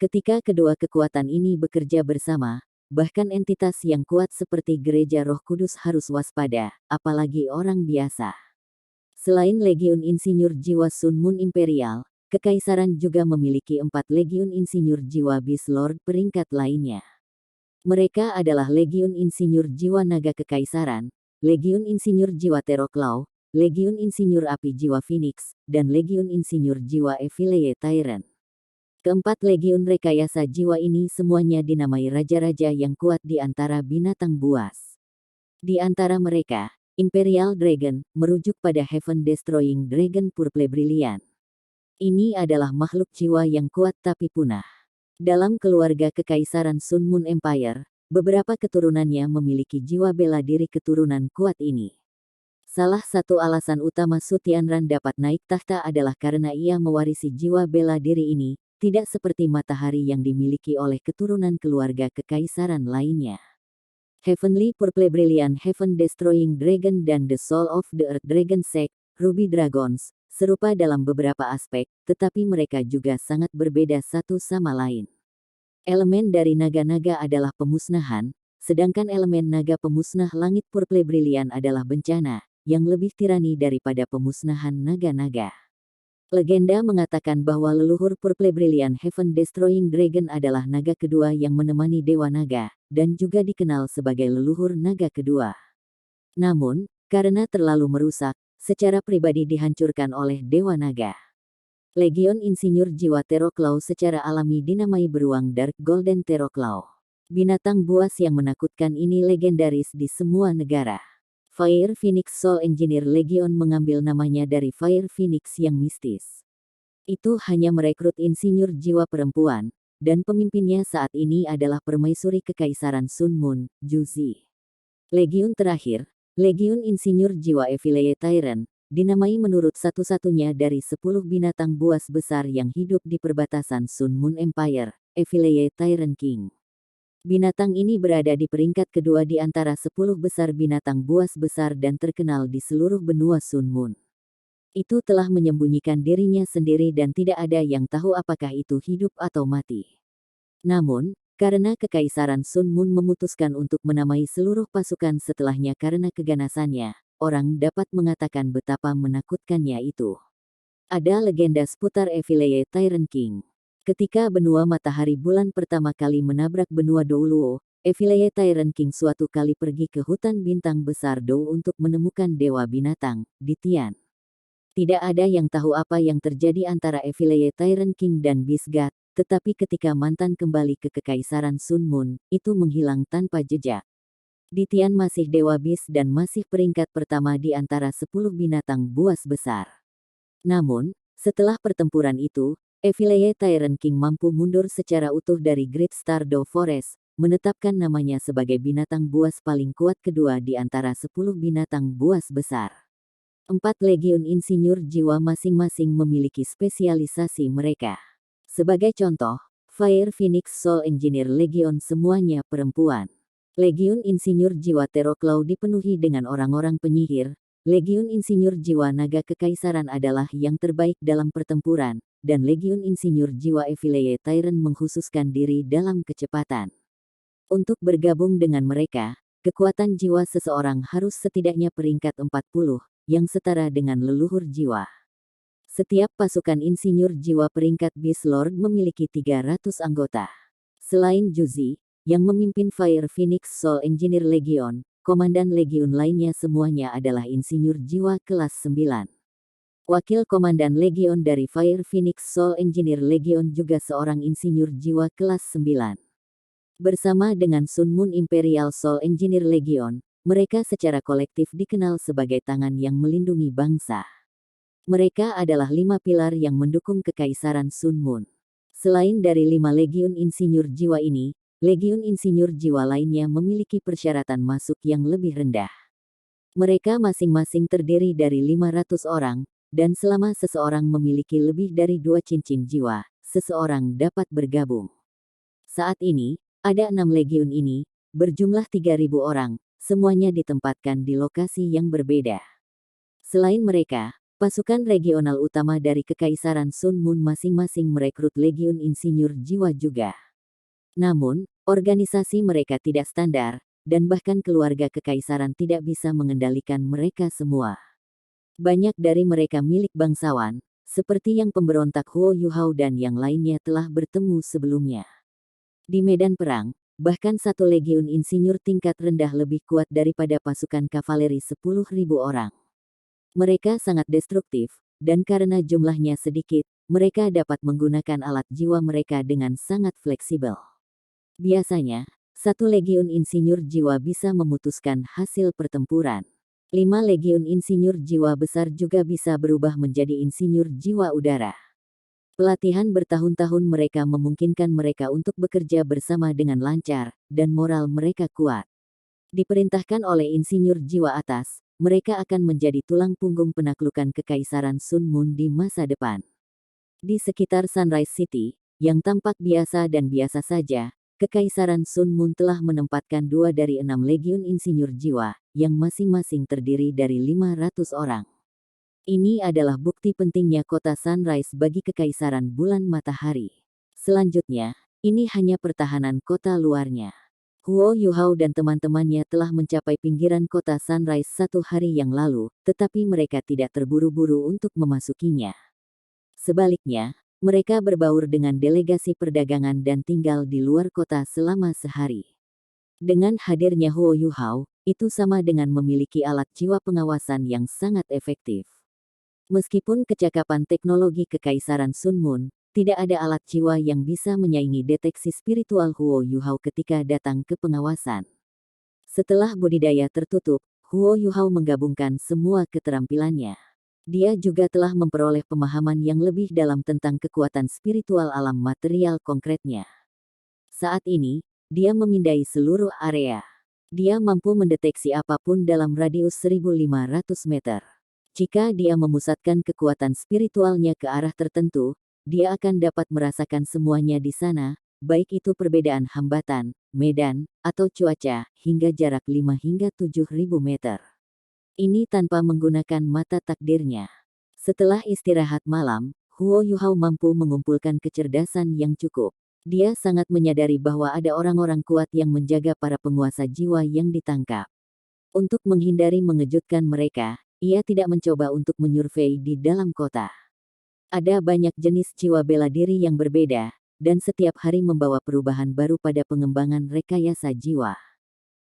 Ketika kedua kekuatan ini bekerja bersama, bahkan entitas yang kuat seperti Gereja Roh Kudus harus waspada, apalagi orang biasa. Selain Legiun Insinyur Jiwa Sun Moon Imperial, Kekaisaran juga memiliki 4 Legiun Insinyur Jiwa Beast Lord peringkat lainnya. Mereka adalah Legiun Insinyur Jiwa Naga Kekaisaran, Legiun Insinyur Jiwa Teroklau, Legiun Insinyur Api Jiwa Phoenix, dan Legiun Insinyur Jiwa Evileye Tyrant. Keempat Legiun Rekayasa Jiwa ini semuanya dinamai raja-raja yang kuat di antara binatang buas. Di antara mereka, Imperial Dragon, merujuk pada Heaven Destroying Dragon Purple Brilliant. Ini adalah makhluk jiwa yang kuat tapi punah. Dalam keluarga Kekaisaran Sun Moon Empire, beberapa keturunannya memiliki jiwa bela diri keturunan kuat ini. Salah satu alasan utama Su Tianran dapat naik tahta adalah karena ia mewarisi jiwa bela diri ini, tidak seperti matahari yang dimiliki oleh keturunan keluarga kekaisaran lainnya. Heavenly Purple Brilliant Heaven Destroying Dragon dan The Soul of the Earth Dragon Sect, Ruby Dragons, serupa dalam beberapa aspek, tetapi mereka juga sangat berbeda satu sama lain. Elemen dari naga-naga adalah pemusnahan, sedangkan elemen naga pemusnah langit Purple Brilliant adalah bencana, yang lebih tirani daripada pemusnahan naga-naga. Legenda mengatakan bahwa leluhur Purple Brilliant Heaven Destroying Dragon adalah naga kedua yang menemani Dewa Naga, dan juga dikenal sebagai leluhur naga kedua. Namun, karena terlalu merusak, secara pribadi dihancurkan oleh Dewa Naga. Legion Insinyur Jiwa Teroklau secara alami dinamai beruang Dark Golden Teroklau. Binatang buas yang menakutkan ini legendaris di semua negara. Fire Phoenix Soul Engineer Legion mengambil namanya dari Fire Phoenix yang mistis. Itu hanya merekrut insinyur jiwa perempuan, dan pemimpinnya saat ini adalah permaisuri Kekaisaran Sun Moon, Juzi. Legiun terakhir, Legiun Insinyur Jiwa Evileye Tyrant, dinamai menurut satu-satunya dari 10 binatang buas besar yang hidup di perbatasan Sun Moon Empire, Evileye Tyrant King. Binatang ini berada di peringkat kedua di antara 10 besar binatang buas besar dan terkenal di seluruh benua Sun Moon. Itu telah menyembunyikan dirinya sendiri dan tidak ada yang tahu apakah itu hidup atau mati. Namun, karena Kekaisaran Sun Moon memutuskan untuk menamai seluruh pasukan setelahnya karena keganasannya, orang dapat mengatakan betapa menakutkannya itu. Ada legenda seputar Evileye Tyrant King. Ketika benua matahari bulan pertama kali menabrak benua Douluo, Evileye Tyrant King suatu kali pergi ke hutan bintang besar Dou untuk menemukan dewa binatang, di Tian. Tidak ada yang tahu apa yang terjadi antara Evileye Tyrant King dan Beast God, tetapi ketika mantan kembali ke Kekaisaran Sun Moon, itu menghilang tanpa jejak. Di Tian masih dewa Beast dan masih peringkat pertama di antara 10 binatang buas besar. Namun, setelah pertempuran itu, Evileye Tyrant King mampu mundur secara utuh dari Great Stardow Forest, menetapkan namanya sebagai binatang buas paling kuat kedua di antara 10 binatang buas besar. 4 Legiun Insinyur Jiwa masing-masing memiliki spesialisasi mereka. Sebagai contoh, Fire Phoenix Soul Engineer Legion semuanya perempuan. Legiun Insinyur Jiwa Teroklau dipenuhi dengan orang-orang penyihir. Legiun Insinyur Jiwa Naga Kekaisaran adalah yang terbaik dalam pertempuran, dan Legiun Insinyur Jiwa Evileye Tyrant mengkhususkan diri dalam kecepatan. Untuk bergabung dengan mereka, kekuatan jiwa seseorang harus setidaknya peringkat 40, yang setara dengan leluhur jiwa. Setiap pasukan insinyur jiwa peringkat Beast Lord memiliki 300 anggota. Selain Juzi, yang memimpin Fire Phoenix Soul Engineer Legion, komandan legiun lainnya semuanya adalah insinyur jiwa kelas 9. Wakil komandan legion dari Fire Phoenix Soul Engineer Legion juga seorang insinyur jiwa kelas 9. Bersama dengan Sun Moon Imperial Soul Engineer Legion, mereka secara kolektif dikenal sebagai tangan yang melindungi bangsa. Mereka adalah 5 pilar yang mendukung Kekaisaran Sun Moon. Selain dari 5 Legiun Insinyur Jiwa ini, Legiun Insinyur Jiwa lainnya memiliki persyaratan masuk yang lebih rendah. Mereka masing-masing terdiri dari 500 orang, dan selama seseorang memiliki lebih dari 2 cincin jiwa, seseorang dapat bergabung. Saat ini, ada 6 Legiun ini, berjumlah 3.000 orang, semuanya ditempatkan di lokasi yang berbeda. Selain mereka, Pasukan regional utama dari Kekaisaran Sun Mun masing-masing merekrut Legiun Insinyur Jiwa juga. Namun, organisasi mereka tidak standar, dan bahkan keluarga kekaisaran tidak bisa mengendalikan mereka semua. Banyak dari mereka milik bangsawan, seperti yang pemberontak Huo Yuhao dan yang lainnya telah bertemu sebelumnya. Di medan perang, bahkan satu legiun insinyur tingkat rendah lebih kuat daripada pasukan kavaleri 10.000 orang. Mereka sangat destruktif, dan karena jumlahnya sedikit, mereka dapat menggunakan alat jiwa mereka dengan sangat fleksibel. Biasanya, satu legiun insinyur jiwa bisa memutuskan hasil pertempuran. 5 legiun insinyur jiwa besar juga bisa berubah menjadi insinyur jiwa udara. Pelatihan bertahun-tahun mereka memungkinkan mereka untuk bekerja bersama dengan lancar, dan moral mereka kuat. Diperintahkan oleh insinyur jiwa atas, mereka akan menjadi tulang punggung penaklukan Kekaisaran Sun Mun di masa depan. Di sekitar Sunrise City, yang tampak biasa dan biasa saja, Kekaisaran Sun Mun telah menempatkan 2 dari 6 legiun insinyur jiwa, yang masing-masing terdiri dari 500 orang. Ini adalah bukti pentingnya kota Sunrise bagi Kekaisaran Bulan Matahari. Selanjutnya, ini hanya pertahanan kota luarnya. Huo Yuhao dan teman-temannya telah mencapai pinggiran kota Sunrise 1 hari yang lalu, tetapi mereka tidak terburu-buru untuk memasukinya. Sebaliknya, mereka berbaur dengan delegasi perdagangan dan tinggal di luar kota selama sehari. Dengan hadirnya Huo Yuhao, itu sama dengan memiliki alat jiwa pengawasan yang sangat efektif. Meskipun kecakapan teknologi Kekaisaran Sun Mun, tidak ada alat jiwa yang bisa menyaingi deteksi spiritual Huo Yuhao ketika datang ke pengawasan. Setelah budidaya tertutup, Huo Yuhao menggabungkan semua keterampilannya. Dia juga telah memperoleh pemahaman yang lebih dalam tentang kekuatan spiritual alam material konkretnya. Saat ini, dia memindai seluruh area. Dia mampu mendeteksi apapun dalam radius 1.500 meter. Jika dia memusatkan kekuatan spiritualnya ke arah tertentu, dia akan dapat merasakan semuanya di sana, baik itu perbedaan hambatan, medan, atau cuaca, hingga jarak 5 hingga 7.000 meter. Ini tanpa menggunakan mata takdirnya. Setelah istirahat malam, Huo Yuhao mampu mengumpulkan kecerdasan yang cukup. Dia sangat menyadari bahwa ada orang-orang kuat yang menjaga para penguasa jiwa yang ditangkap. Untuk menghindari mengejutkan mereka, ia tidak mencoba untuk menyurvei di dalam kota. Ada banyak jenis jiwa bela diri yang berbeda, dan setiap hari membawa perubahan baru pada pengembangan rekayasa jiwa.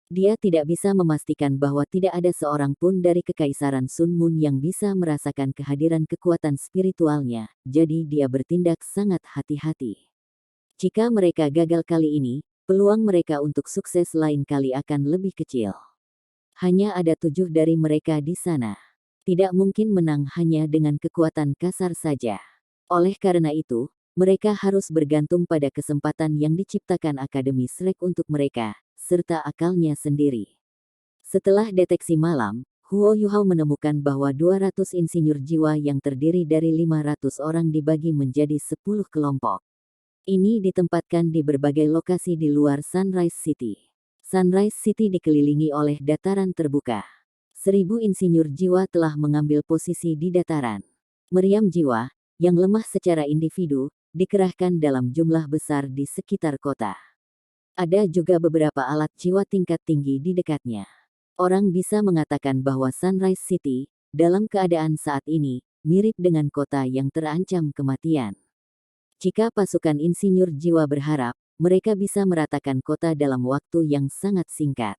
Dia tidak bisa memastikan bahwa tidak ada seorang pun dari Kekaisaran Sun Mun yang bisa merasakan kehadiran kekuatan spiritualnya, jadi dia bertindak sangat hati-hati. Jika mereka gagal kali ini, peluang mereka untuk sukses lain kali akan lebih kecil. Hanya ada 7 dari mereka di sana. Tidak mungkin menang hanya dengan kekuatan kasar saja. Oleh karena itu, mereka harus bergantung pada kesempatan yang diciptakan Akademi Shrek untuk mereka, serta akalnya sendiri. Setelah deteksi malam, Huo Yuhao menemukan bahwa 200 insinyur jiwa yang terdiri dari 500 orang dibagi menjadi 10 kelompok. Ini ditempatkan di berbagai lokasi di luar Sunrise City. Sunrise City dikelilingi oleh dataran terbuka. 1.000 insinyur jiwa telah mengambil posisi di dataran. Meriam jiwa, yang lemah secara individu, dikerahkan dalam jumlah besar di sekitar kota. Ada juga beberapa alat jiwa tingkat tinggi di dekatnya. Orang bisa mengatakan bahwa Sunrise City, dalam keadaan saat ini, mirip dengan kota yang terancam kematian. Jika pasukan insinyur jiwa berharap, mereka bisa meratakan kota dalam waktu yang sangat singkat.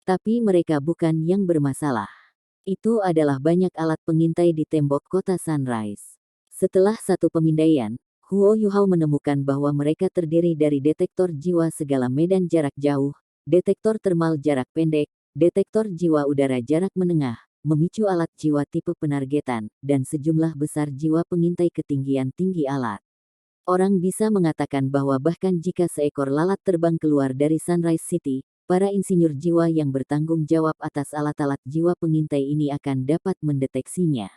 Tapi mereka bukan yang bermasalah. Itu adalah banyak alat pengintai di tembok kota Sunrise. Setelah satu pemindaian, Huo Yuhao menemukan bahwa mereka terdiri dari detektor jiwa segala medan jarak jauh, detektor termal jarak pendek, detektor jiwa udara jarak menengah, memicu alat jiwa tipe penargetan, dan sejumlah besar jiwa pengintai ketinggian tinggi alat. Orang bisa mengatakan bahwa bahkan jika seekor lalat terbang keluar dari Sunrise City, para insinyur jiwa yang bertanggung jawab atas alat-alat jiwa pengintai ini akan dapat mendeteksinya.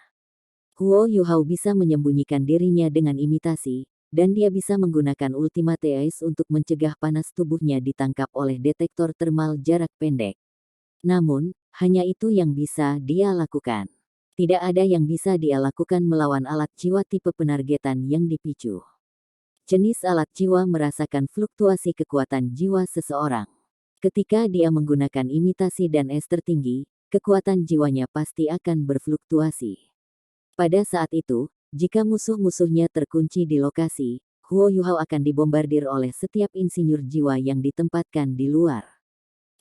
Huo Yuhao bisa menyembunyikan dirinya dengan imitasi, dan dia bisa menggunakan Ultimate Eyes untuk mencegah panas tubuhnya ditangkap oleh detektor termal jarak pendek. Namun, hanya itu yang bisa dia lakukan. Tidak ada yang bisa dia lakukan melawan alat jiwa tipe penargetan yang dipicu. Jenis alat jiwa merasakan fluktuasi kekuatan jiwa seseorang. Ketika dia menggunakan imitasi dan es tertinggi, kekuatan jiwanya pasti akan berfluktuasi. Pada saat itu, jika musuh-musuhnya terkunci di lokasi, Huo Yuhao akan dibombardir oleh setiap insinyur jiwa yang ditempatkan di luar.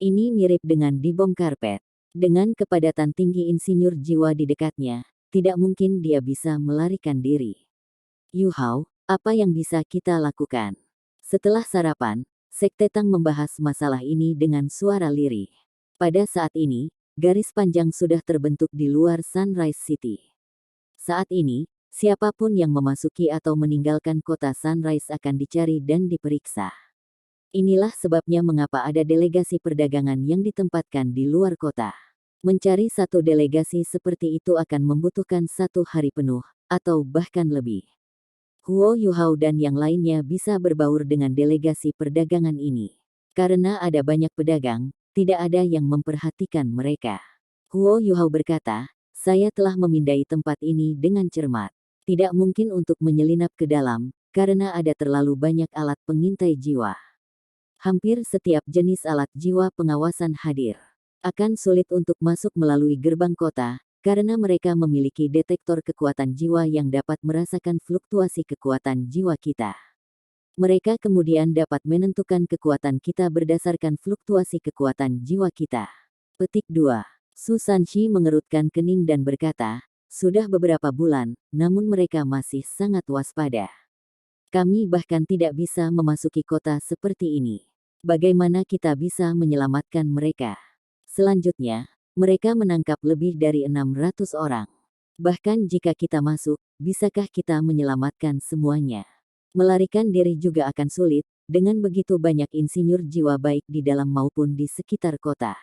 Ini mirip dengan dibom karpet. Dengan kepadatan tinggi insinyur jiwa di dekatnya, tidak mungkin dia bisa melarikan diri. Yuhao, apa yang bisa kita lakukan? Setelah sarapan, Sekte Tang membahas masalah ini dengan suara lirih. Pada saat ini, garis panjang sudah terbentuk di luar Sunrise City. Saat ini, siapapun yang memasuki atau meninggalkan kota Sunrise akan dicari dan diperiksa. Inilah sebabnya mengapa ada delegasi perdagangan yang ditempatkan di luar kota. Mencari satu delegasi seperti itu akan membutuhkan 1 hari penuh, atau bahkan lebih. Huo Yuhao dan yang lainnya bisa berbaur dengan delegasi perdagangan ini. Karena ada banyak pedagang, tidak ada yang memperhatikan mereka. Huo Yuhao berkata, saya telah memindai tempat ini dengan cermat. Tidak mungkin untuk menyelinap ke dalam, karena ada terlalu banyak alat pengintai jiwa. Hampir setiap jenis alat jiwa pengawasan hadir. Akan sulit untuk masuk melalui gerbang kota, karena mereka memiliki detektor kekuatan jiwa yang dapat merasakan fluktuasi kekuatan jiwa kita. Mereka kemudian dapat menentukan kekuatan kita berdasarkan fluktuasi kekuatan jiwa kita. Petik 2. Su Sanshi mengerutkan kening dan berkata, sudah beberapa bulan, namun mereka masih sangat waspada. Kami bahkan tidak bisa memasuki kota seperti ini. Bagaimana kita bisa menyelamatkan mereka? Selanjutnya, mereka menangkap lebih dari 600 orang. Bahkan jika kita masuk, bisakah kita menyelamatkan semuanya? Melarikan diri juga akan sulit, dengan begitu banyak insinyur jiwa baik di dalam maupun di sekitar kota.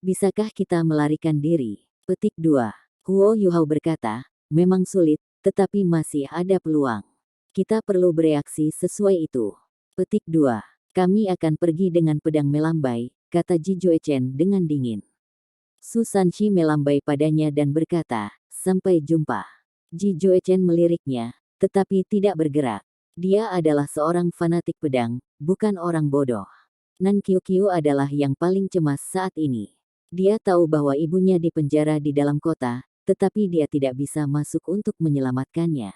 Bisakah kita melarikan diri? Petik 2. Huo Yuhao berkata, memang sulit, tetapi masih ada peluang. Kita perlu bereaksi sesuai itu. Petik 2. Kami akan pergi dengan pedang melambai, kata Ji Juechen dengan dingin. Su Sanshi melambai padanya dan berkata, sampai jumpa. Ji Juechen meliriknya, tetapi tidak bergerak. Dia adalah seorang fanatik pedang, bukan orang bodoh. Nan Qiuqiu adalah yang paling cemas saat ini. Dia tahu bahwa ibunya dipenjara di dalam kota, tetapi dia tidak bisa masuk untuk menyelamatkannya.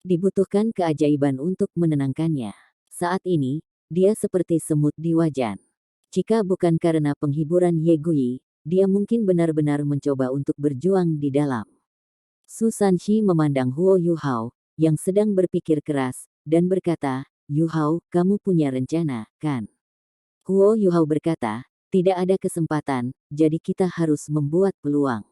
Dibutuhkan keajaiban untuk menenangkannya. Saat ini, dia seperti semut di wajan. Jika bukan karena penghiburan Ye Gui, dia mungkin benar-benar mencoba untuk berjuang di dalam. Su Sanshi memandang Huo Yuhao, yang sedang berpikir keras, dan berkata, Yuhao, kamu punya rencana, kan? Huo Yuhao berkata, tidak ada kesempatan, jadi kita harus membuat peluang.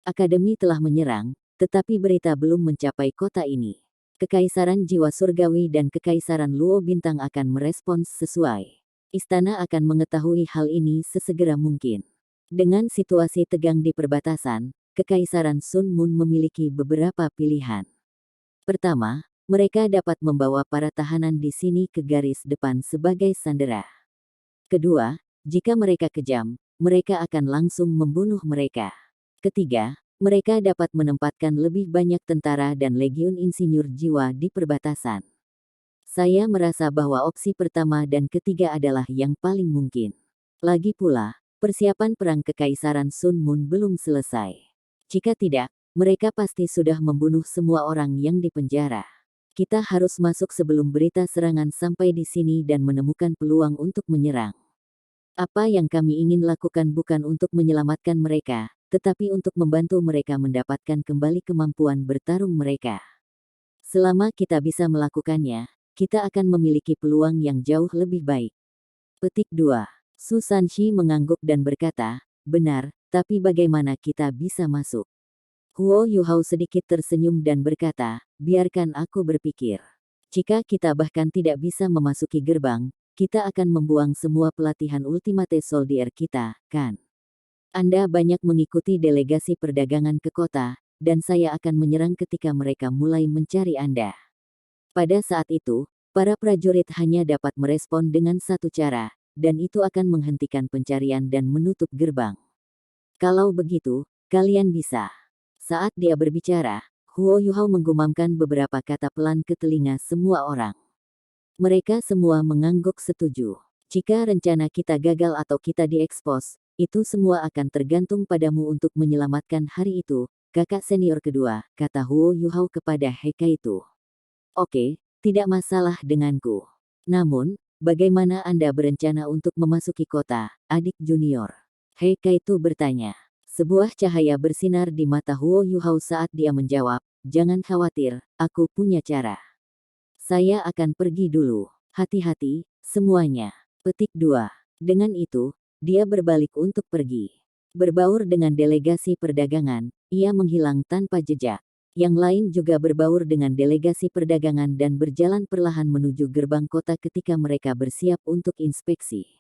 Akademi telah menyerang, tetapi berita belum mencapai kota ini. Kekaisaran jiwa surgawi dan kekaisaran Luo bintang akan merespons sesuai. Istana akan mengetahui hal ini sesegera mungkin. Dengan situasi tegang di perbatasan, kekaisaran Sun Moon memiliki beberapa pilihan. Pertama, mereka dapat membawa para tahanan di sini ke garis depan sebagai sandera. Kedua, jika mereka kejam, mereka akan langsung membunuh mereka. Ketiga, mereka dapat menempatkan lebih banyak tentara dan legiun insinyur jiwa di perbatasan. Saya merasa bahwa opsi pertama dan ketiga adalah yang paling mungkin. Lagi pula, persiapan perang kekaisaran Sun Moon belum selesai. Jika tidak, mereka pasti sudah membunuh semua orang yang dipenjara. Kita harus masuk sebelum berita serangan sampai di sini dan menemukan peluang untuk menyerang. Apa yang kami ingin lakukan bukan untuk menyelamatkan mereka, tetapi untuk membantu mereka mendapatkan kembali kemampuan bertarung mereka. Selama kita bisa melakukannya, kita akan memiliki peluang yang jauh lebih baik. Petik 2. Su Sanshi mengangguk dan berkata, benar, tapi bagaimana kita bisa masuk? Huo Yuhao sedikit tersenyum dan berkata, biarkan aku berpikir. Jika kita bahkan tidak bisa memasuki gerbang, kita akan membuang semua pelatihan Ultimate Soldier kita, kan? Anda banyak mengikuti delegasi perdagangan ke kota, dan saya akan menyerang ketika mereka mulai mencari Anda. Pada saat itu, para prajurit hanya dapat merespon dengan satu cara, dan itu akan menghentikan pencarian dan menutup gerbang. Kalau begitu, kalian bisa. Saat dia berbicara, Huo Yuhao menggumamkan beberapa kata pelan ke telinga semua orang. Mereka semua mengangguk setuju. Jika rencana kita gagal atau kita diekspos, itu semua akan tergantung padamu untuk menyelamatkan hari itu, kakak senior kedua, kata Huo Yuhao kepada Hekai itu. Oke, tidak masalah denganku. Namun, bagaimana Anda berencana untuk memasuki kota, adik junior? Hekai itu bertanya. Sebuah cahaya bersinar di mata Huo Yuhao saat dia menjawab, jangan khawatir, aku punya cara. Saya akan pergi dulu. Hati-hati, semuanya. Petik 2. Dengan itu, dia berbalik untuk pergi. Berbaur dengan delegasi perdagangan, ia menghilang tanpa jejak. Yang lain juga berbaur dengan delegasi perdagangan dan berjalan perlahan menuju gerbang kota ketika mereka bersiap untuk inspeksi.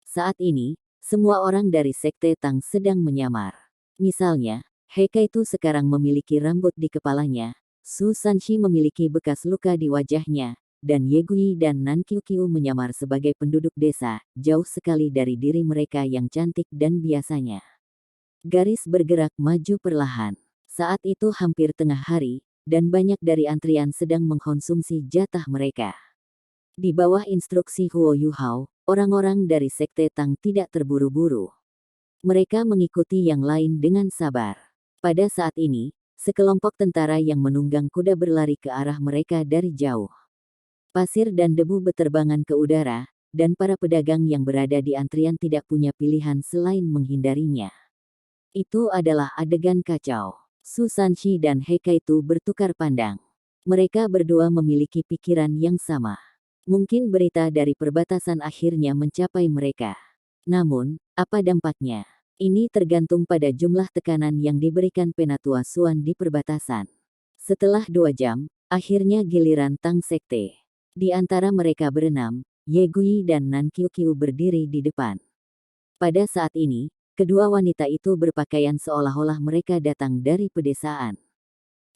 Saat ini, semua orang dari Sekte Tang sedang menyamar. Misalnya, Hekai itu sekarang memiliki rambut di kepalanya, Su Sanshi memiliki bekas luka di wajahnya, dan Ye Gui dan Nan Qiuqiu menyamar sebagai penduduk desa, jauh sekali dari diri mereka yang cantik dan biasanya. Garis bergerak maju perlahan. Saat itu hampir tengah hari, dan banyak dari antrian sedang mengkonsumsi jatah mereka. Di bawah instruksi Huo Yuhao, orang-orang dari Sekte Tang tidak terburu-buru. Mereka mengikuti yang lain dengan sabar. Pada saat ini, sekelompok tentara yang menunggang kuda berlari ke arah mereka dari jauh. Pasir dan debu beterbangan ke udara, dan para pedagang yang berada di antrian tidak punya pilihan selain menghindarinya. Itu adalah adegan kacau. Su Sanshi dan Hekai itu bertukar pandang. Mereka berdua memiliki pikiran yang sama. Mungkin berita dari perbatasan akhirnya mencapai mereka. Namun, apa dampaknya? Ini tergantung pada jumlah tekanan yang diberikan Penatua Suan di perbatasan. Setelah 2 jam, akhirnya giliran Tang Sekte. Di antara mereka berenam, Ye Gui dan Nan Qiuqiu berdiri di depan. Pada saat ini, kedua wanita itu berpakaian seolah-olah mereka datang dari pedesaan.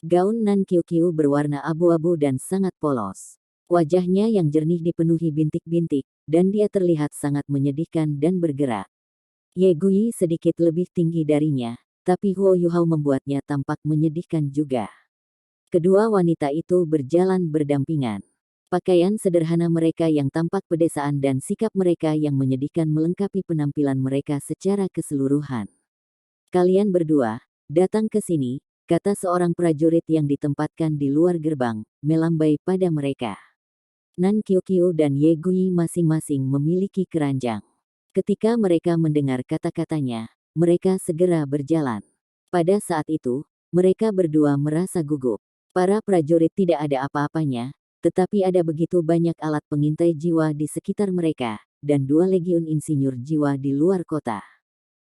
Gaun Nan Qiuqiu berwarna abu-abu dan sangat polos. Wajahnya yang jernih dipenuhi bintik-bintik, dan dia terlihat sangat menyedihkan dan bergerak. Ye Gui sedikit lebih tinggi darinya, tapi Huo Yuhao membuatnya tampak menyedihkan juga. Kedua wanita itu berjalan berdampingan. Pakaian sederhana mereka yang tampak pedesaan dan sikap mereka yang menyedihkan melengkapi penampilan mereka secara keseluruhan. Kalian berdua, datang ke sini, kata seorang prajurit yang ditempatkan di luar gerbang, melambai pada mereka. Nan Qiuqiu dan Ye Gui masing-masing memiliki keranjang. Ketika mereka mendengar kata-katanya, mereka segera berjalan. Pada saat itu, mereka berdua merasa gugup. Para prajurit tidak ada apa-apanya, tetapi ada begitu banyak alat pengintai jiwa di sekitar mereka, dan 2 legiun insinyur jiwa di luar kota.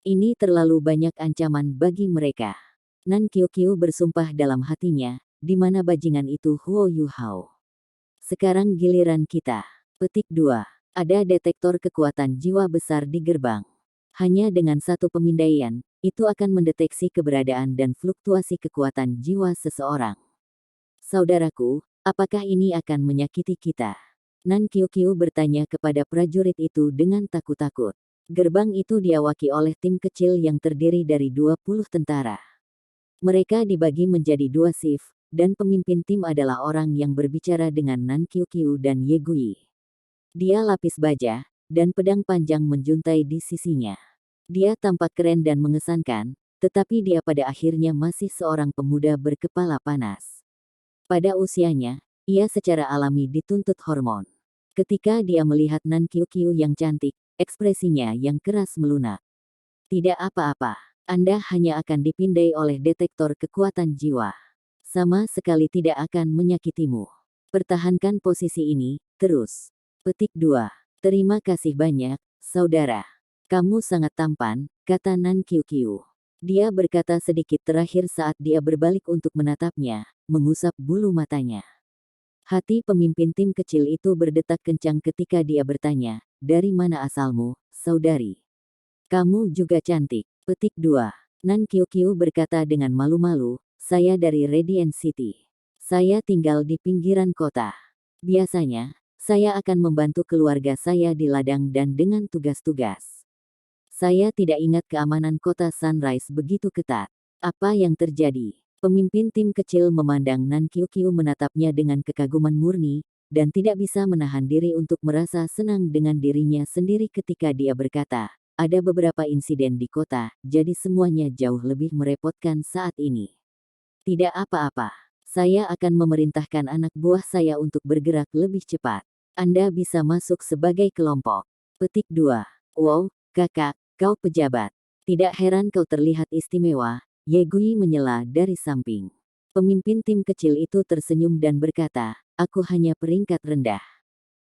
Ini terlalu banyak ancaman bagi mereka. Nan Qiuqiu bersumpah dalam hatinya, di mana bajingan itu Huo Yuhao. Sekarang giliran kita. Petik 2. Ada detektor kekuatan jiwa besar di gerbang. Hanya dengan satu pemindaian, itu akan mendeteksi keberadaan dan fluktuasi kekuatan jiwa seseorang. Saudaraku, apakah ini akan menyakiti kita? Nan Qiuqiu bertanya kepada prajurit itu dengan takut-takut. Gerbang itu diawaki oleh tim kecil yang terdiri dari 20 tentara. Mereka dibagi menjadi 2 shift, dan pemimpin tim adalah orang yang berbicara dengan Nan Qiuqiu dan Ye Gui. Dia lapis baja, dan pedang panjang menjuntai di sisinya. Dia tampak keren dan mengesankan, tetapi dia pada akhirnya masih seorang pemuda berkepala panas. Pada usianya, ia secara alami dituntut hormon. Ketika dia melihat Nan Qiuqiu yang cantik, ekspresinya yang keras melunak. Tidak apa-apa, Anda hanya akan dipindai oleh detektor kekuatan jiwa. Sama sekali tidak akan menyakitimu. Pertahankan posisi ini, terus. Petik 2. Terima kasih banyak, saudara. Kamu sangat tampan, kata Nan Qiuqiu. Dia berkata sedikit terakhir saat dia berbalik untuk menatapnya, mengusap bulu matanya. Hati pemimpin tim kecil itu berdetak kencang ketika dia bertanya, dari mana asalmu, saudari? Kamu juga cantik. Petik 2. Nan Qiuqiu berkata dengan malu-malu, saya dari Radiant City. Saya tinggal di pinggiran kota. Biasanya, saya akan membantu keluarga saya di ladang dan dengan tugas-tugas. Saya tidak ingat keamanan kota Sunrise begitu ketat. Apa yang terjadi? Pemimpin tim kecil memandang Nan Qiuqiu menatapnya dengan kekaguman murni, dan tidak bisa menahan diri untuk merasa senang dengan dirinya sendiri ketika dia berkata, ada beberapa insiden di kota, jadi semuanya jauh lebih merepotkan saat ini. Tidak apa-apa. Saya akan memerintahkan anak buah saya untuk bergerak lebih cepat. Anda bisa masuk sebagai kelompok. Petik 2. Wow, kakak, kau pejabat. Tidak heran kau terlihat istimewa, Ye Gui menyela dari samping. Pemimpin tim kecil itu tersenyum dan berkata, aku hanya peringkat rendah.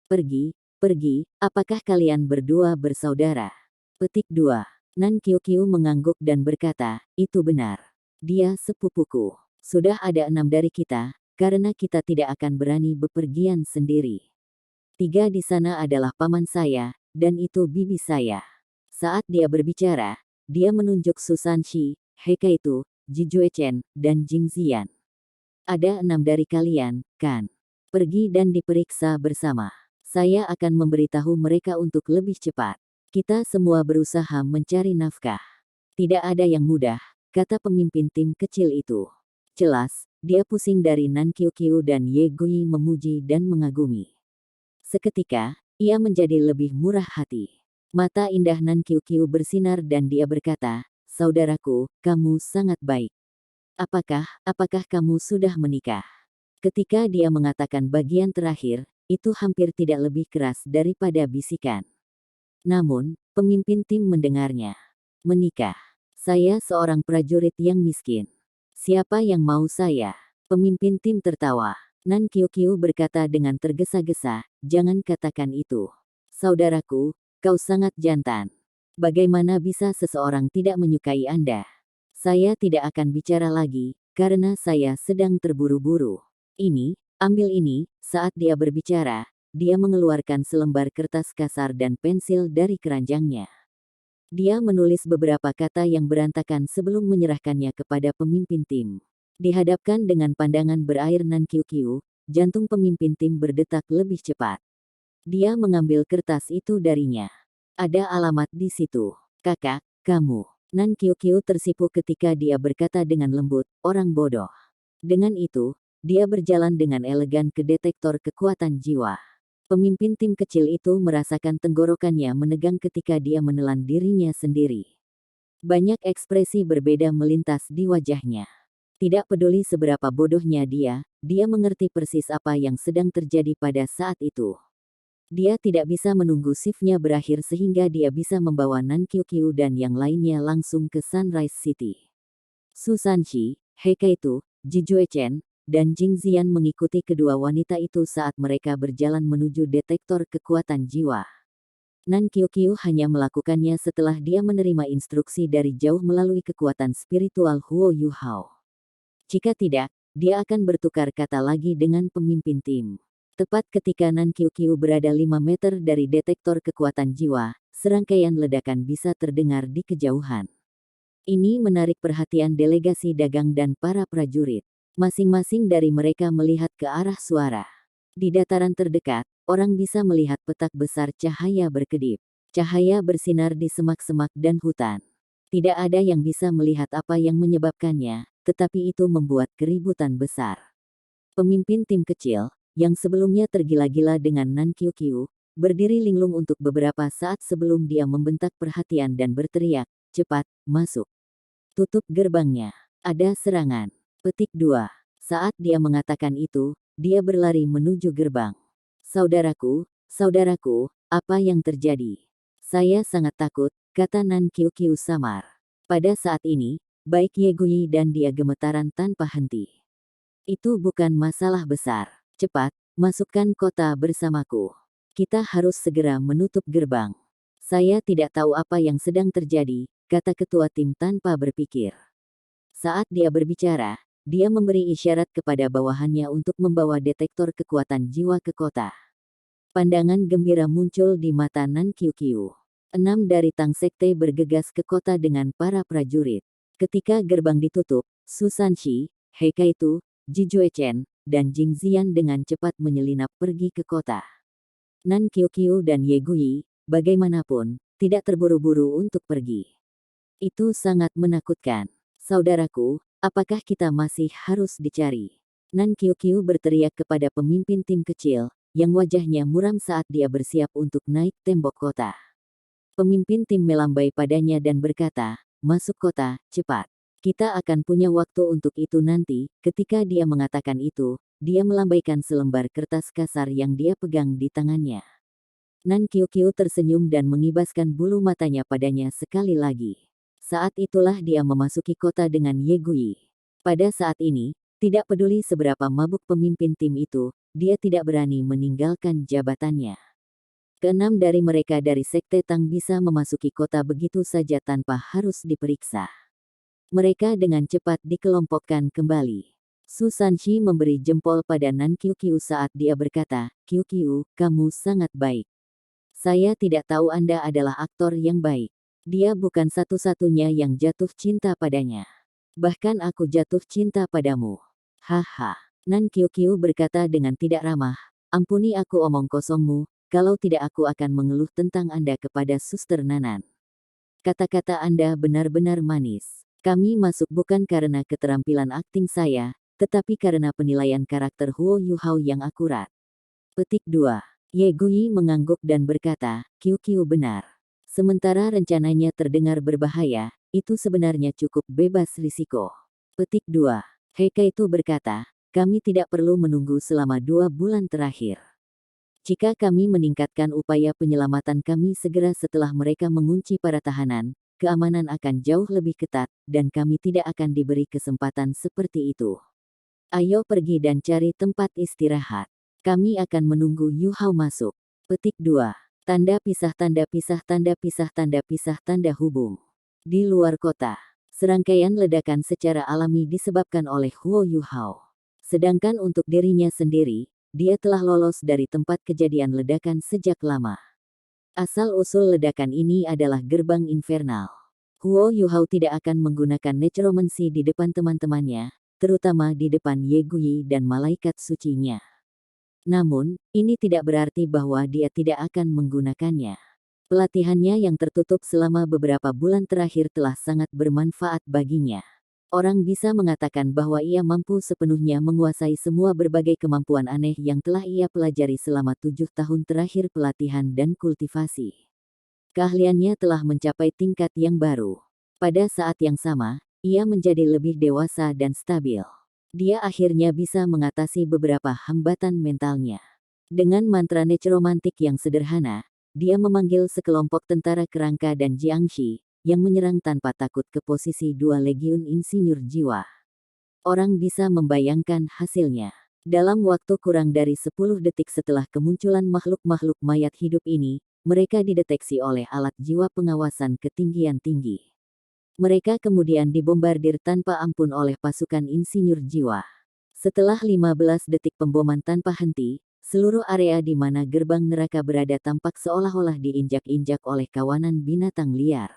Pergi, pergi, apakah kalian berdua bersaudara? Petik 2. Nan Qiuqiu mengangguk dan berkata, itu benar. Dia sepupuku. Sudah ada 6 dari kita, karena kita tidak akan berani bepergian sendiri. 3 di sana adalah paman saya, dan itu bibi saya. Saat dia berbicara, dia menunjuk Susan Shi, He Kaitu, Ji Juechen, dan Jing Ziyan. Ada 6 dari kalian, kan? Pergi dan diperiksa bersama. Saya akan memberitahu mereka untuk lebih cepat. Kita semua berusaha mencari nafkah. Tidak ada yang mudah, kata pemimpin tim kecil itu. Jelas, dia pusing dari Nan Qiuqiu dan Ye Gui memuji dan mengagumi. Seketika, ia menjadi lebih murah hati. Mata indah Nan Qiuqiu bersinar dan dia berkata, saudaraku, kamu sangat baik. Apakah kamu sudah menikah? Ketika dia mengatakan bagian terakhir, itu hampir tidak lebih keras daripada bisikan. Namun, pemimpin tim mendengarnya. Menikah. Saya seorang prajurit yang miskin. Siapa yang mau saya? Pemimpin tim tertawa. Nan Qiuqiu berkata dengan tergesa-gesa, jangan katakan itu. Saudaraku, kau sangat jantan. Bagaimana bisa seseorang tidak menyukai Anda? Saya tidak akan bicara lagi, karena saya sedang terburu-buru. Ambil ini, saat dia berbicara, dia mengeluarkan selembar kertas kasar dan pensil dari keranjangnya. Dia menulis beberapa kata yang berantakan sebelum menyerahkannya kepada pemimpin tim. Dihadapkan dengan pandangan berair Nan Qiuqiu, jantung pemimpin tim berdetak lebih cepat. Dia mengambil kertas itu darinya. Ada alamat di situ. Kakak, kamu. Nan Qiuqiu tersipu ketika dia berkata dengan lembut, orang bodoh. Dengan itu, dia berjalan dengan elegan ke detektor kekuatan jiwa. Pemimpin tim kecil itu merasakan tenggorokannya menegang ketika dia menelan dirinya sendiri. Banyak ekspresi berbeda melintas di wajahnya. Tidak peduli seberapa bodohnya dia mengerti persis apa yang sedang terjadi pada saat itu. Dia tidak bisa menunggu shiftnya berakhir sehingga dia bisa membawa Nan Qiuqiu dan yang lainnya langsung ke Sunrise City. Susan Shi, He Kaitu, Ji Juechen, dan Jing Ziyan mengikuti kedua wanita itu saat mereka berjalan menuju detektor kekuatan jiwa. Nan Qiuqiu hanya melakukannya setelah dia menerima instruksi dari jauh melalui kekuatan spiritual Huo Yu Hao. Jika tidak, dia akan bertukar kata lagi dengan pemimpin tim. Tepat ketika Nan Qiuqiu berada 5 meter dari detektor kekuatan jiwa, serangkaian ledakan bisa terdengar di kejauhan. Ini menarik perhatian delegasi dagang dan para prajurit. Masing-masing dari mereka melihat ke arah suara. Di dataran terdekat, orang bisa melihat petak besar cahaya berkedip. Cahaya bersinar di semak-semak dan hutan. Tidak ada yang bisa melihat apa yang menyebabkannya, tetapi itu membuat keributan besar. Pemimpin tim kecil, yang sebelumnya tergila-gila dengan Nan Qiuqiu, berdiri linglung untuk beberapa saat sebelum dia membentak perhatian dan berteriak, cepat, masuk. Tutup gerbangnya. Ada serangan. Petik 2. Saat dia mengatakan itu, dia berlari menuju gerbang. Saudaraku, apa yang terjadi? Saya sangat takut, kata Nan Qiuqiu samar. Pada saat ini, baik Ye Gui dan dia gemetaran tanpa henti. Itu bukan masalah besar. Cepat, masukkan kota bersamaku. Kita harus segera menutup gerbang. Saya tidak tahu apa yang sedang terjadi, kata ketua tim tanpa berpikir. Saat dia berbicara, dia memberi isyarat kepada bawahannya untuk membawa detektor kekuatan jiwa ke kota. Pandangan gembira muncul di mata Nan Qiuqiu. 6 dari Tang Sekte bergegas ke kota dengan para prajurit. Ketika gerbang ditutup, Susan Shi, He Kaitu, Ji Juechen, dan Jing Ziyan dengan cepat menyelinap pergi ke kota. Nan Qiuqiu dan Ye Gui, bagaimanapun, tidak terburu-buru untuk pergi. Itu sangat menakutkan. Saudaraku, apakah kita masih harus dicari? Nan Qiuqiu berteriak kepada pemimpin tim kecil, yang wajahnya muram saat dia bersiap untuk naik tembok kota. Pemimpin tim melambai padanya dan berkata, "Masuk kota, cepat. Kita akan punya waktu untuk itu nanti." Ketika dia mengatakan itu, dia melambaikan selembar kertas kasar yang dia pegang di tangannya. Nan Qiuqiu tersenyum dan mengibaskan bulu matanya padanya sekali lagi. Saat itulah dia memasuki kota dengan Ye Guyi. Pada saat ini, tidak peduli seberapa mabuk pemimpin tim itu, dia tidak berani meninggalkan jabatannya. Keenam dari mereka dari Sekte Tang bisa memasuki kota begitu saja tanpa harus diperiksa. Mereka dengan cepat dikelompokkan kembali. Su Sanxi memberi jempol pada Nan Qiuqiu saat dia berkata, "Qiuqiu, kamu sangat baik. Saya tidak tahu Anda adalah aktor yang baik. Dia bukan satu-satunya yang jatuh cinta padanya. Bahkan aku jatuh cinta padamu." Haha. Nan Qiuqiu berkata dengan tidak ramah, "Ampuni aku omong kosongmu, kalau tidak aku akan mengeluh tentang Anda kepada Suster Nanan. Kata-kata Anda benar-benar manis. Kami masuk bukan karena keterampilan akting saya, tetapi karena penilaian karakter Huo Yuhao yang akurat." Petik 2. Ye Guyi mengangguk dan berkata, "Qiuqiu benar. Sementara rencananya terdengar berbahaya, itu sebenarnya cukup bebas risiko." Petik 2. He Kaitu berkata, "Kami tidak perlu menunggu selama 2 bulan terakhir. Jika kami meningkatkan upaya penyelamatan kami segera setelah mereka mengunci para tahanan, keamanan akan jauh lebih ketat, dan kami tidak akan diberi kesempatan seperti itu. Ayo pergi dan cari tempat istirahat. Kami akan menunggu Yu Hao masuk." Petik 2. Tanda pisah tanda pisah tanda pisah tanda pisah tanda hubung. Di luar kota, serangkaian ledakan secara alami disebabkan oleh Huo Yuhao. Sedangkan untuk dirinya sendiri, dia telah lolos dari tempat kejadian ledakan sejak lama. Asal-usul ledakan ini adalah gerbang infernal. Huo Yuhao tidak akan menggunakan necromancy di depan teman-temannya, terutama di depan Ye Guyi dan malaikat sucinya. Namun, ini tidak berarti bahwa dia tidak akan menggunakannya. Pelatihannya yang tertutup selama beberapa bulan terakhir telah sangat bermanfaat baginya. Orang bisa mengatakan bahwa ia mampu sepenuhnya menguasai semua berbagai kemampuan aneh yang telah ia pelajari selama 7 tahun terakhir pelatihan dan kultivasi. Keahliannya telah mencapai tingkat yang baru. Pada saat yang sama, ia menjadi lebih dewasa dan stabil. Dia akhirnya bisa mengatasi beberapa hambatan mentalnya. Dengan mantra necromantik yang sederhana, dia memanggil sekelompok tentara kerangka dan Jiangxi, yang menyerang tanpa takut ke posisi 2 legiun insinyur jiwa. Orang bisa membayangkan hasilnya. Dalam waktu kurang dari 10 detik setelah kemunculan makhluk-makhluk mayat hidup ini, mereka dideteksi oleh alat jiwa pengawasan ketinggian tinggi. Mereka kemudian dibombardir tanpa ampun oleh pasukan insinyur jiwa. Setelah 15 detik pemboman tanpa henti, seluruh area di mana gerbang neraka berada tampak seolah-olah diinjak-injak oleh kawanan binatang liar.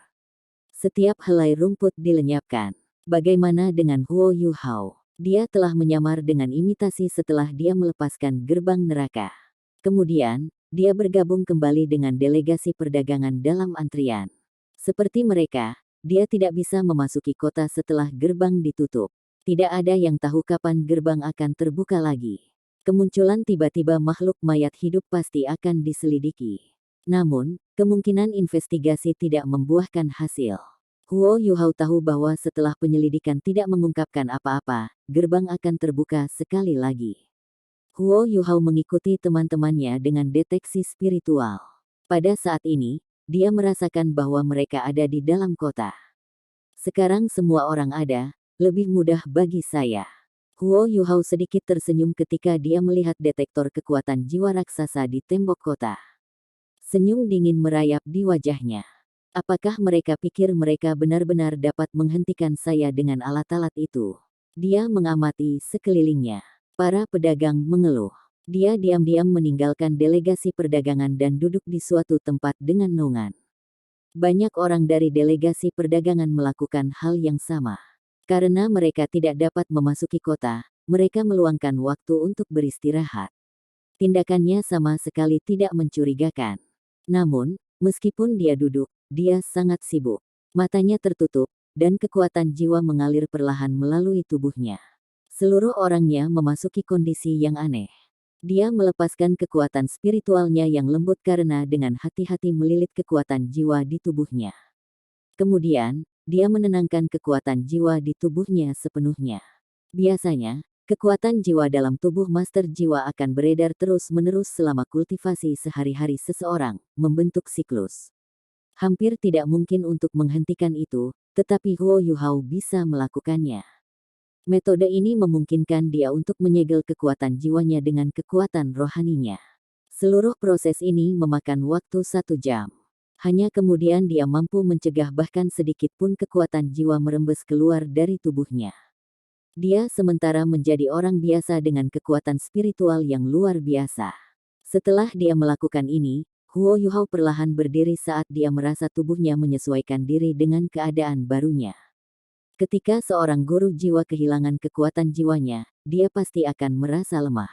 Setiap helai rumput dilenyapkan. Bagaimana dengan Huo Yuhao? Dia telah menyamar dengan imitasi setelah dia melepaskan gerbang neraka. Kemudian, dia bergabung kembali dengan delegasi perdagangan dalam antrian. Seperti mereka, dia tidak bisa memasuki kota setelah gerbang ditutup. Tidak ada yang tahu kapan gerbang akan terbuka lagi. Kemunculan tiba-tiba makhluk mayat hidup pasti akan diselidiki. Namun, kemungkinan investigasi tidak membuahkan hasil. Huo Yuhao tahu bahwa setelah penyelidikan tidak mengungkapkan apa-apa, gerbang akan terbuka sekali lagi. Huo Yuhao mengikuti teman-temannya dengan deteksi spiritual. Pada saat ini, dia merasakan bahwa mereka ada di dalam kota. Sekarang semua orang ada, lebih mudah bagi saya. Huo Yuhao sedikit tersenyum ketika dia melihat detektor kekuatan jiwa raksasa di tembok kota. Senyum dingin merayap di wajahnya. Apakah mereka pikir mereka benar-benar dapat menghentikan saya dengan alat-alat itu? Dia mengamati sekelilingnya. Para pedagang mengeluh. Dia diam-diam meninggalkan delegasi perdagangan dan duduk di suatu tempat dengan naungan. Banyak orang dari delegasi perdagangan melakukan hal yang sama. Karena mereka tidak dapat memasuki kota, mereka meluangkan waktu untuk beristirahat. Tindakannya sama sekali tidak mencurigakan. Namun, meskipun dia duduk, dia sangat sibuk. Matanya tertutup, dan kekuatan jiwa mengalir perlahan melalui tubuhnya. Seluruh orangnya memasuki kondisi yang aneh. Dia melepaskan kekuatan spiritualnya yang lembut karena dengan hati-hati melilit kekuatan jiwa di tubuhnya. Kemudian, dia menenangkan kekuatan jiwa di tubuhnya sepenuhnya. Biasanya, kekuatan jiwa dalam tubuh master jiwa akan beredar terus-menerus selama kultivasi sehari-hari seseorang, membentuk siklus. Hampir tidak mungkin untuk menghentikan itu, tetapi Huo Yuhao bisa melakukannya. Metode ini memungkinkan dia untuk menyegel kekuatan jiwanya dengan kekuatan rohaninya. Seluruh proses ini memakan waktu 1 jam. Hanya kemudian dia mampu mencegah bahkan sedikit pun kekuatan jiwa merembes keluar dari tubuhnya. Dia sementara menjadi orang biasa dengan kekuatan spiritual yang luar biasa. Setelah dia melakukan ini, Huo Yuhao perlahan berdiri saat dia merasa tubuhnya menyesuaikan diri dengan keadaan barunya. Ketika seorang guru jiwa kehilangan kekuatan jiwanya, dia pasti akan merasa lemah.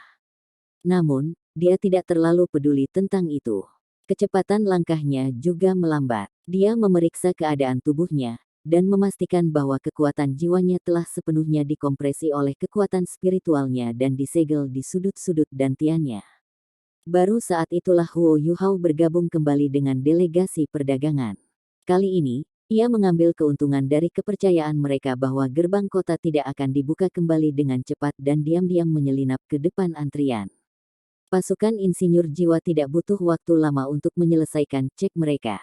Namun, dia tidak terlalu peduli tentang itu. Kecepatan langkahnya juga melambat. Dia memeriksa keadaan tubuhnya, dan memastikan bahwa kekuatan jiwanya telah sepenuhnya dikompresi oleh kekuatan spiritualnya dan disegel di sudut-sudut dantiannya. Baru saat itulah Huo Yuhao bergabung kembali dengan delegasi perdagangan. Kali ini, ia mengambil keuntungan dari kepercayaan mereka bahwa gerbang kota tidak akan dibuka kembali dengan cepat dan diam-diam menyelinap ke depan antrian. Pasukan insinyur jiwa tidak butuh waktu lama untuk menyelesaikan cek mereka.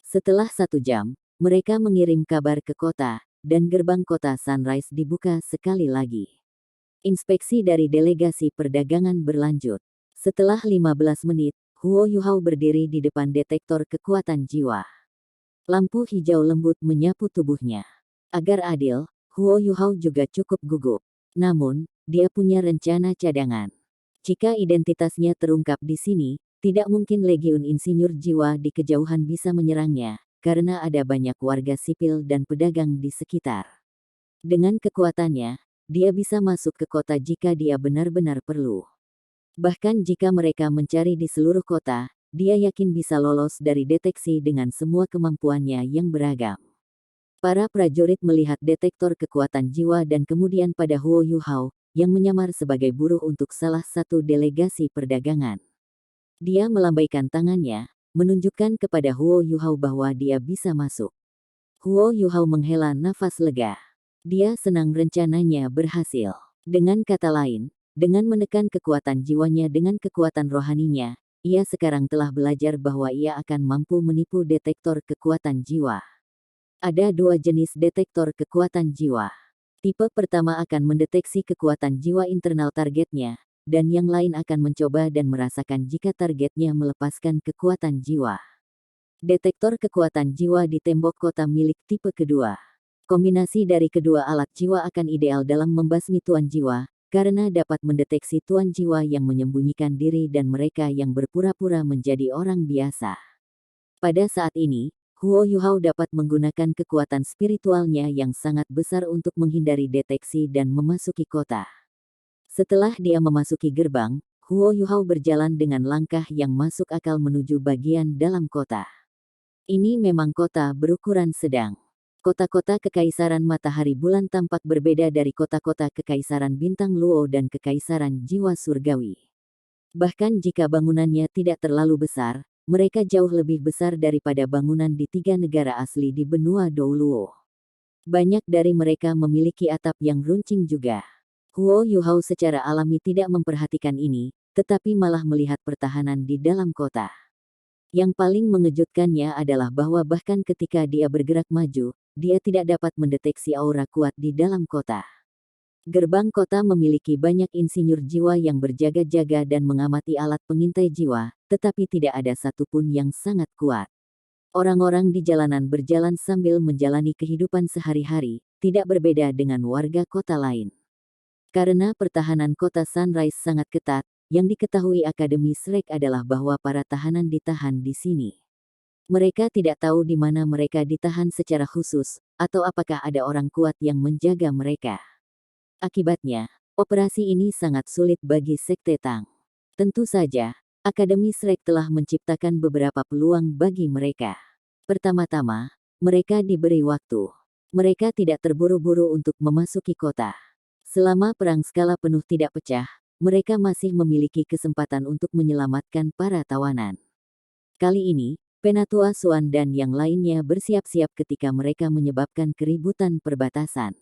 Setelah 1 jam, mereka mengirim kabar ke kota, dan gerbang kota Sunrise dibuka sekali lagi. Inspeksi dari delegasi perdagangan berlanjut. Setelah 15 menit, Huo Yuhao berdiri di depan detektor kekuatan jiwa. Lampu hijau lembut menyapu tubuhnya. Agar adil, Huo Yuhao juga cukup gugup. Namun, dia punya rencana cadangan. Jika identitasnya terungkap di sini, tidak mungkin Legiun Insinyur Jiwa di kejauhan bisa menyerangnya, karena ada banyak warga sipil dan pedagang di sekitar. Dengan kekuatannya, dia bisa masuk ke kota jika dia benar-benar perlu. Bahkan jika mereka mencari di seluruh kota, dia yakin bisa lolos dari deteksi dengan semua kemampuannya yang beragam. Para prajurit melihat detektor kekuatan jiwa dan kemudian pada Huo Yuhao, yang menyamar sebagai buruh untuk salah satu delegasi perdagangan. Dia melambaikan tangannya, menunjukkan kepada Huo Yuhao bahwa dia bisa masuk. Huo Yuhao menghela nafas lega. Dia senang rencananya berhasil. Dengan kata lain, dengan menekan kekuatan jiwanya dengan kekuatan rohaninya, ia sekarang telah belajar bahwa ia akan mampu menipu detektor kekuatan jiwa. Ada 2 jenis detektor kekuatan jiwa. Tipe pertama akan mendeteksi kekuatan jiwa internal targetnya, dan yang lain akan mencoba dan merasakan jika targetnya melepaskan kekuatan jiwa. Detektor kekuatan jiwa di tembok kota milik tipe kedua. Kombinasi dari kedua alat jiwa akan ideal dalam membasmi tuan jiwa, karena dapat mendeteksi tuan jiwa yang menyembunyikan diri dan mereka yang berpura-pura menjadi orang biasa. Pada saat ini, Huo Yuhao dapat menggunakan kekuatan spiritualnya yang sangat besar untuk menghindari deteksi dan memasuki kota. Setelah dia memasuki gerbang, Huo Yuhao berjalan dengan langkah yang masuk akal menuju bagian dalam kota. Ini memang kota berukuran sedang. Kota-kota Kekaisaran Matahari Bulan tampak berbeda dari kota-kota Kekaisaran Bintang Luo dan Kekaisaran Jiwa Surgawi. Bahkan jika bangunannya tidak terlalu besar, mereka jauh lebih besar daripada bangunan di 3 negara asli di benua Douluo. Banyak dari mereka memiliki atap yang runcing juga. Huo Yuhao secara alami tidak memperhatikan ini, tetapi malah melihat pertahanan di dalam kota. Yang paling mengejutkannya adalah bahwa bahkan ketika dia bergerak maju, dia tidak dapat mendeteksi aura kuat di dalam kota. Gerbang kota memiliki banyak insinyur jiwa yang berjaga-jaga dan mengamati alat pengintai jiwa, tetapi tidak ada satupun yang sangat kuat. Orang-orang di jalanan berjalan sambil menjalani kehidupan sehari-hari, tidak berbeda dengan warga kota lain. Karena pertahanan kota Sunrise sangat ketat, yang diketahui Akademi Shrek adalah bahwa para tahanan ditahan di sini. Mereka tidak tahu di mana mereka ditahan secara khusus, atau apakah ada orang kuat yang menjaga mereka. Akibatnya, operasi ini sangat sulit bagi Sekte Tang. Tentu saja, Akademi Shrek telah menciptakan beberapa peluang bagi mereka. Pertama-tama, mereka diberi waktu. Mereka tidak terburu-buru untuk memasuki kota. Selama perang skala penuh tidak pecah, mereka masih memiliki kesempatan untuk menyelamatkan para tawanan. Kali ini, Penatua Suan dan yang lainnya bersiap-siap ketika mereka menyebabkan keributan perbatasan.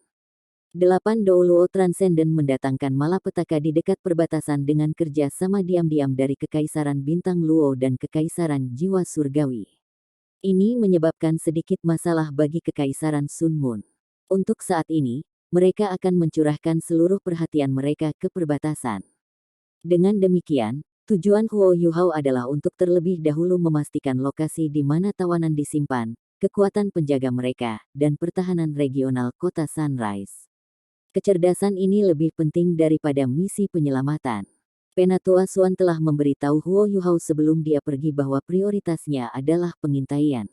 8 Douluo Transcendent mendatangkan malapetaka di dekat perbatasan dengan kerja sama diam-diam dari Kekaisaran Bintang Luo dan Kekaisaran Jiwa Surgawi. Ini menyebabkan sedikit masalah bagi Kekaisaran Sun Moon. Untuk saat ini, mereka akan mencurahkan seluruh perhatian mereka ke perbatasan. Dengan demikian, tujuan Huo Yuhao adalah untuk terlebih dahulu memastikan lokasi di mana tawanan disimpan, kekuatan penjaga mereka, dan pertahanan regional kota Sunrise. Kecerdasan ini lebih penting daripada misi penyelamatan. Penatua Suan telah memberitahu Huo Yuhao sebelum dia pergi bahwa prioritasnya adalah pengintaian.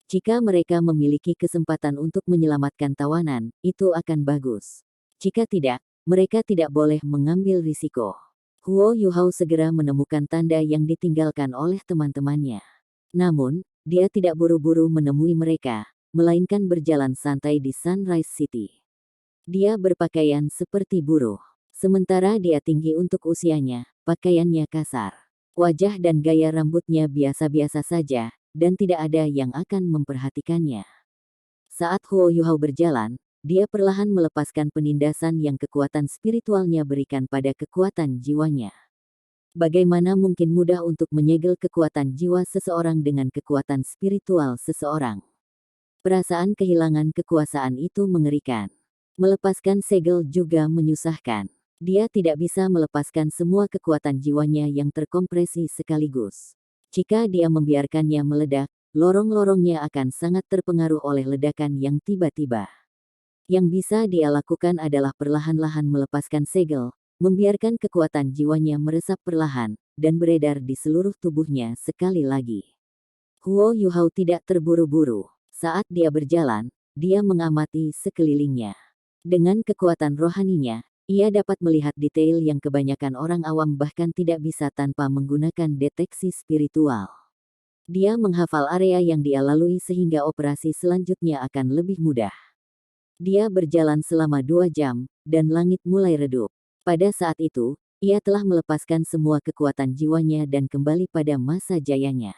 Jika mereka memiliki kesempatan untuk menyelamatkan tawanan, itu akan bagus. Jika tidak, mereka tidak boleh mengambil risiko. Huo Yuhao segera menemukan tanda yang ditinggalkan oleh teman-temannya. Namun, dia tidak buru-buru menemui mereka, melainkan berjalan santai di Sunrise City. Dia berpakaian seperti buruh. Sementara dia tinggi untuk usianya, pakaiannya kasar. Wajah dan gaya rambutnya biasa-biasa saja, dan tidak ada yang akan memperhatikannya. Saat Huo Yuhao berjalan, dia perlahan melepaskan penindasan yang kekuatan spiritualnya berikan pada kekuatan jiwanya. Bagaimana mungkin mudah untuk menyegel kekuatan jiwa seseorang dengan kekuatan spiritual seseorang? Perasaan kehilangan kekuasaan itu mengerikan. Melepaskan segel juga menyusahkan. Dia tidak bisa melepaskan semua kekuatan jiwanya yang terkompresi sekaligus. Jika dia membiarkannya meledak, lorong-lorongnya akan sangat terpengaruh oleh ledakan yang tiba-tiba. Yang bisa dia lakukan adalah perlahan-lahan melepaskan segel, membiarkan kekuatan jiwanya meresap perlahan, dan beredar di seluruh tubuhnya sekali lagi. Huo Yuhao tidak terburu-buru. Saat dia berjalan, dia mengamati sekelilingnya. Dengan kekuatan rohaninya, ia dapat melihat detail yang kebanyakan orang awam bahkan tidak bisa tanpa menggunakan deteksi spiritual. Dia menghafal area yang dia lalui sehingga operasi selanjutnya akan lebih mudah. Dia berjalan selama 2 jam, dan langit mulai redup. Pada saat itu, ia telah melepaskan semua kekuatan jiwanya dan kembali pada masa jayanya.